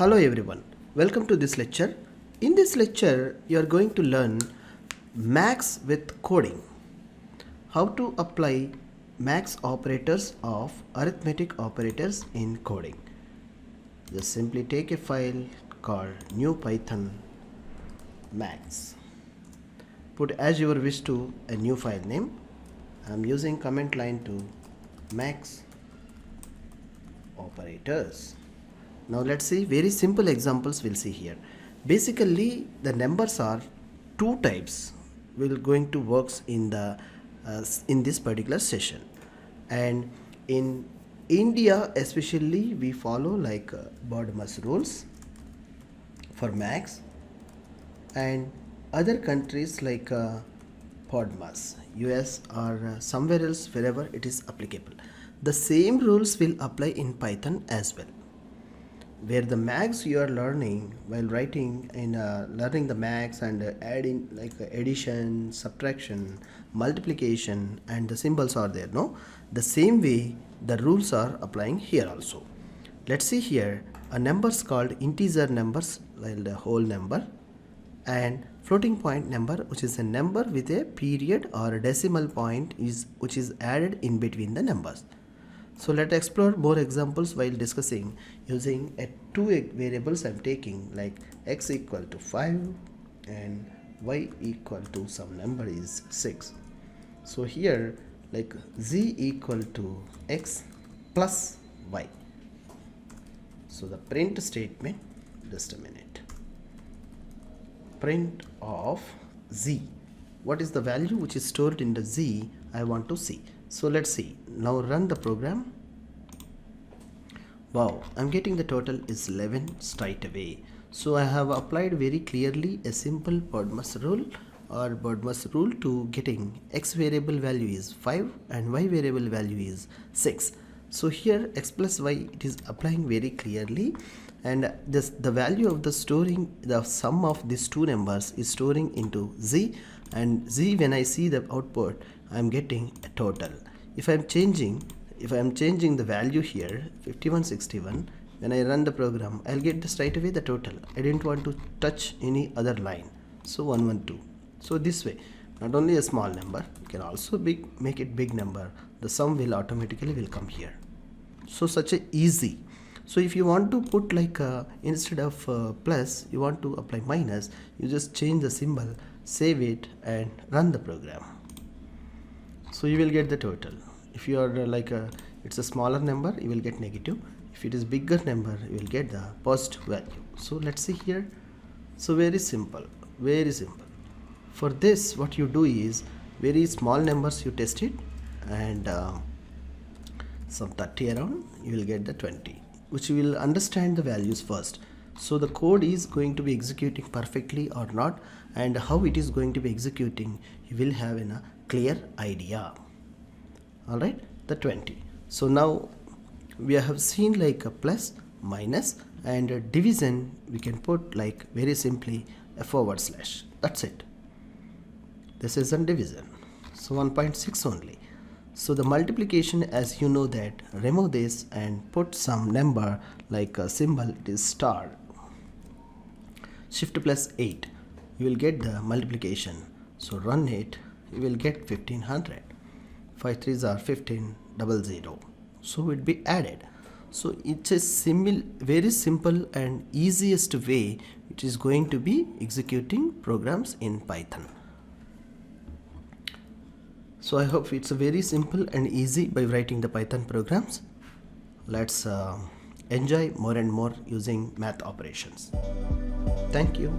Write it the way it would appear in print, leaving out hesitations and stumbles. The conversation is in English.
Hello everyone, welcome to this lecture. In this lecture, you are going to learn max with coding. How to apply max operators of arithmetic operators in coding. Just simply take a file called new python max. Put as your wish to a new file name. I am using command line to max operators. Now let's see very simple examples we'll see here. Basically the numbers are two types will going to works in the in this particular session, and in India especially we follow like BODMAS rules for max, and other countries like PODMAS, US or somewhere else wherever it is applicable. The same rules will apply in Python as well, where the max you are learning while writing in learning the max and adding like addition, subtraction, multiplication, and the symbols are there. No, the same way the rules are applying here also. Let's see here a numbers called integer numbers, like the whole number, and floating point number, which is a number with a period or a decimal point which is added in between the numbers. So let's explore more examples while discussing using two variables I'm taking, like x equal to 5 and y equal to some number is 6. So here like z equal to x plus y. So the print statement, just a minute, print of z. What is the value which is stored in the z I want to see. So let's see. Now run the program. Wow, I'm getting the total is 11 straight away. So I have applied very clearly a simple BODMAS rule to getting x variable value is 5 and y variable value is 6. So here x plus y, it is applying very clearly, and the value of the storing the sum of these two numbers is storing into z, and z, when I see the output, I'm getting a total. If I'm changing the value here 5161, when I run the program, I'll get straight away the total. I didn't want to touch any other line. So 112. So this way, not only a small number, you can also make it big number. The sum will automatically come here. So such a easy. So if you want to put like instead of plus, you want to apply minus, you just change the symbol, save it, and run the program. So you will get the total. If you are it's a smaller number, you will get negative. If it is bigger number, you will get the positive value. So let's see here. So very simple, very simple. For this, what you do is very small numbers you test it, and some 30 around, you will get the 20, which you will understand the values first. So the code is going to be executing perfectly or not, and how it is going to be executing, you will have a clear idea. Alright, the 20. So now we have seen like a plus, minus, and a division we can put like very simply a forward slash. That's it. This is a division. So 1.6 only. So the multiplication, as you know that, remove this and put some number like a symbol, it is star. Shift plus 8. You will get the multiplication. So run it, you will get 1500. 5 3s are 15, 00. So it be added. So it's a very simple and easiest way it is going to be executing programs in Python. So I hope it's a very simple and easy by writing the Python programs. Let's enjoy more and more using math operations. Thank you.